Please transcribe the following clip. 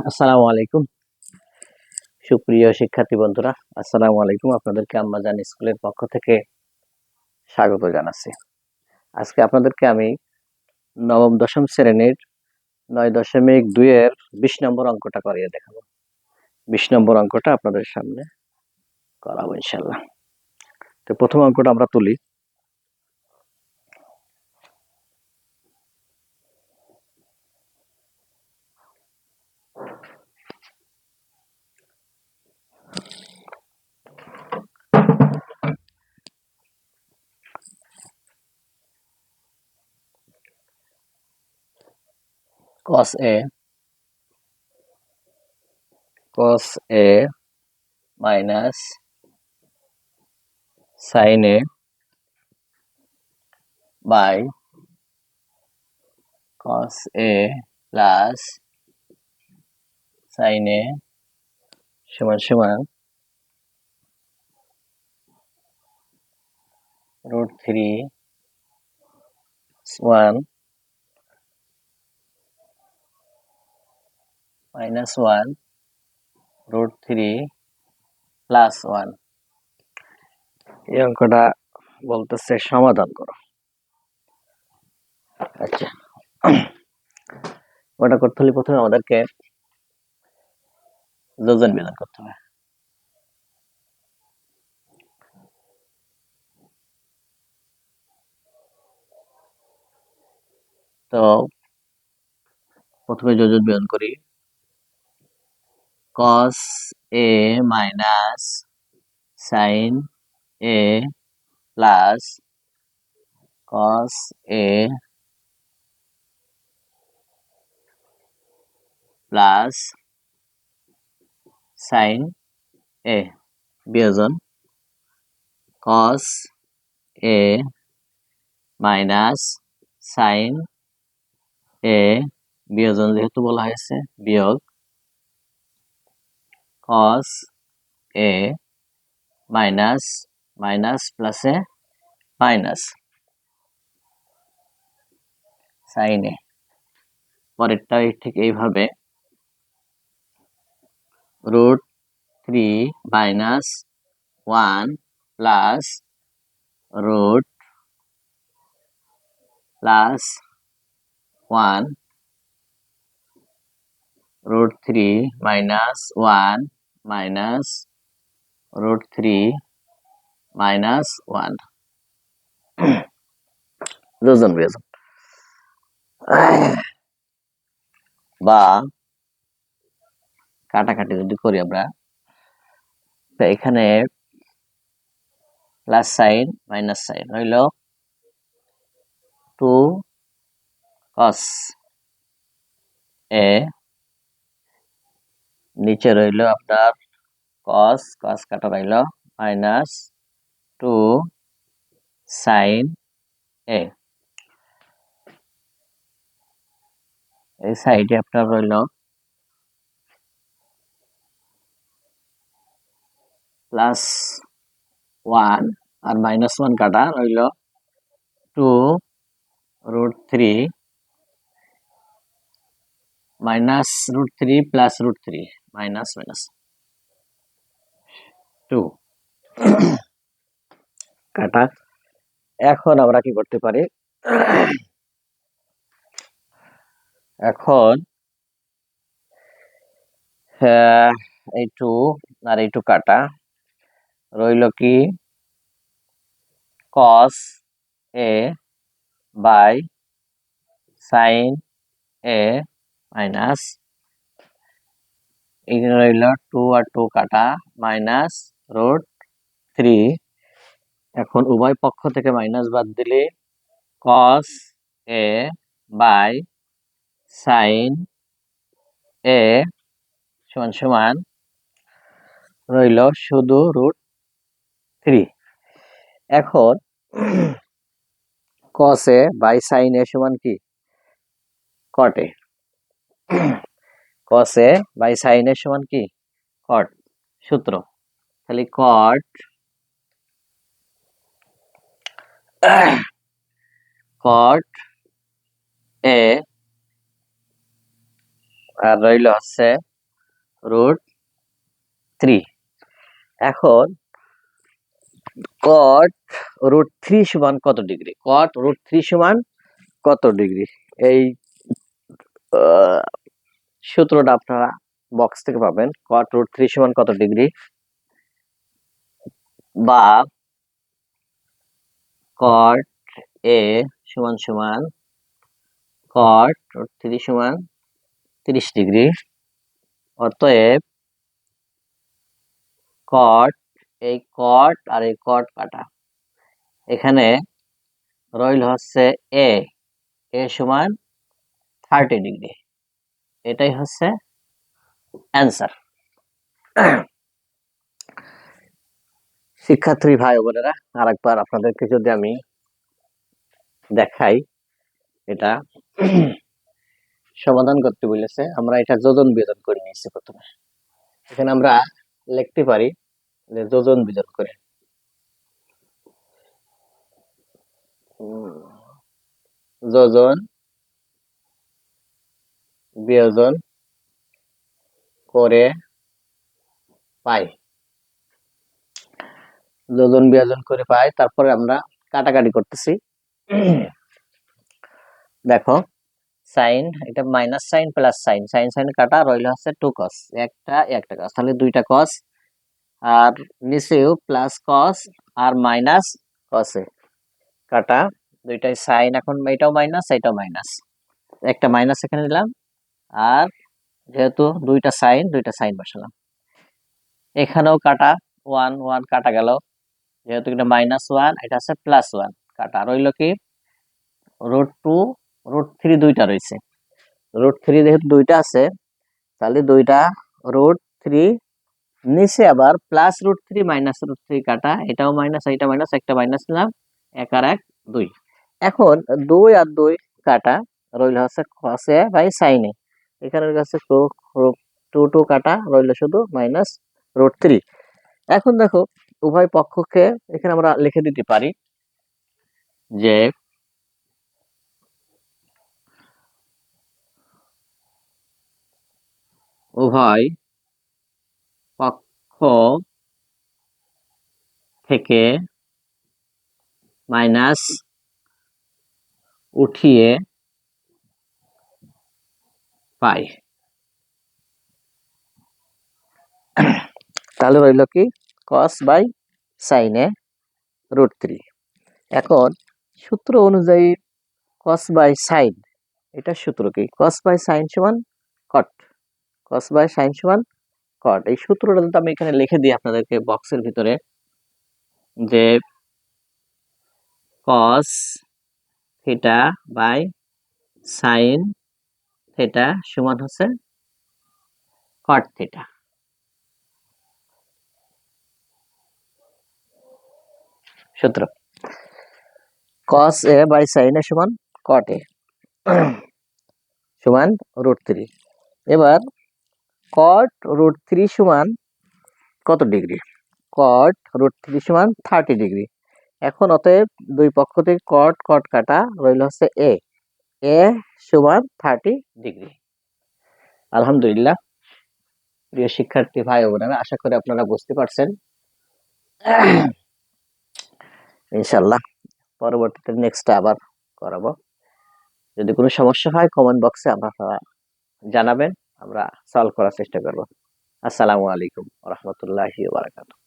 আসসালামু আলাইকুম সুপ্রিয় শিক্ষার্থী বন্ধুরা, আসসালামু আলাইকুম। আপনাদেরকে আম্মাজান স্কুলের পক্ষ থেকে স্বাগত জানাচ্ছি। আজকে আপনাদেরকে আমি নবম দশম শ্রেণীর 9.2 এর 20 নম্বর অঙ্কটা করিয়ে দেখাবো। 20 নম্বর অঙ্কটা আপনাদের সামনে করাবো ইনশাল্লাহ। তো প্রথম অঙ্কটা আমরা তুলি। cos a minus sin a by cos a plus sin a সমান সমান √3 1 minus 1 √3 plus 1। এই অঙ্কটা বলতেছে সমাধান করো। আচ্ছা, ওটা করতে হলে প্রথমে আমাদেরকে যোজন বিয়োজন করতে হবে। তো প্রথমে যোজন বিয়োজন করি। cos a minus sin a plus cos a plus sin a বিয়োজন cos a minus sin a বিয়োজন যেহেতু বলা হয়েছে বিয়োগ cos a minus minus plus a minus sin a। পরেরটা ঠিক এইভাবে √3 minus 1 plus root plus 1 √3 minus 1 minus √3 minus 1 যোজন বিয়োজন বা কাটাকাটি যদি করি আমরা, তো এখানে প্লাস সাইন মাইনাস সাইন হইল 2 cos a, নিচে রইল আপনার cos cos কাটা রইল মাইনাস 2 sin a। এই সাইডে আপনার রইল প্লাস 1 আর মাইনাস 1 কাটা রইল 2 √3 মাইনাস √3 প্লাস √3 মাইনাস মাইনাস 2 কাটা। এখন আমরা কি করতে পারি, এখন এই 2 আর এই 2 কাটা রইল কি cos a by sin a minus এখানে রইল 2 আর 2 কাটা মাইনাস √3। এখন উভয় পক্ষ থেকে মাইনাস বাদ দিলে cos a by sin a সমান সমান রইল শুধু √3। এখন cos a by sin a সমান কি cot a, cos a by sin a সমান কি cot। সূত্র তাহলে cot a আর রইল হচ্ছে √3। এখন cot √3 সমান কত ডিগ্রি? cot √3 সমান কত ডিগ্রি? এই সূত্রটা আপনারা বক্স থেকে পাবেন। cot √3 সমান কত ডিগ্রি, বা cot a সমান সমান cot √3 সমান 30 ডিগ্রি। অতএব cot, এই cot আর এই cot কাটা, এখানে রইল হচ্ছে a সমান 30 ডিগ্রি। এটাই হচ্ছে অ্যান্সার। শিক্ষার্থী ভাই বোনেরা, আরেকবার আপনাদেরকে যদি আমি দেখাই, এটা সমাধান করতে বলেছে, আমরা এটা যোজন বিয়োজন করে নিয়েছি। প্রথমে এখানে আমরা লিখতে পারি যে যোজন বিয়োজন করে, যোজন বিয়োজন করে পাই, যোজন বিয়োজন করে পাই। তারপরে আমরা কাটাকাটি করতেছি। দেখো সাইন, এটা minus sine plus sine, sine sine কাটা, রইল হচ্ছে 2 cos, একটা cos, তাহলে 2টা cos, আর নিচেও প্লাস cos আর মাইনাস cos এ কাটা, দুইটাই সাইন। এখন এটাও মাইনাস এটাও মাইনাস, একটা মাইনাস এখানে দিলাম, আর যেহেতু দুইটা সাইন বসালাম। এখানেও কাটা, 1 1 কাটা গেল, যেহেতু এটা -1 এটা আছে +1 কাটা, রইল কি √2 √3, দুইটা রয়েছে। √3 যেহেতু দুইটা আছে, তাহলে দুইটা √3, নিচে আবার +√3 -√3 কাটা, এটাও মাইনাস এটা মাইনাস, একটা মাইনাস নিলাম, 1 আর 1 2। এখন 2 আর 2 কাটা, রইল হচ্ছে cos a by sin a। এখানের কাছে 2 কাটা, রইল শুধু -√3। এখন দেখো উভয় পক্ষকে এখানে আমরা লিখে দিতে পারি যে উভয় পক্ষ থেকে মাইনাস উঠিয়ে পাই। তাহলে রইল কি cos বাই sin a √3। এখন সূত্র অনুযায়ী cos বাই sin, এটা সূত্র কি? cos বাই sin সমান cot, cos বাই sin সমান cot। এই সূত্রটা যদি আমি এখানে লিখে দিই আপনাদেরকে বক্সের ভিতরে, যে cos theta by sin theta সমান হচ্ছে cot থিটা। সূত্র cos a by sin a সমান cot a সমান √3। এবার cot √3 সমান কত ডিগ্রি? cot √3 সমান 30 ডিগ্রি। এখন অতএব দুই পক্ষ থেকে cot cot কাটা, রইল হচ্ছে a সমান 30 ডিগ্রি। আলহামদুলিল্লাহ প্রিয় শিক্ষার্থী ভাই বোনেরা, আশা করি আপনারা বুঝতে পারছেন। ইনশাআল্লাহ পরবর্তীতে নেক্সট আবার করাবো। যদি কোনো সমস্যা হয় কমেন্ট বক্সে আপনারা জানাবেন, আমরা সলভ করার চেষ্টা করব। আসসালামু আলাইকুম ওয়া রাহমাতুল্লাহি ওয়া বারাকাতুহু।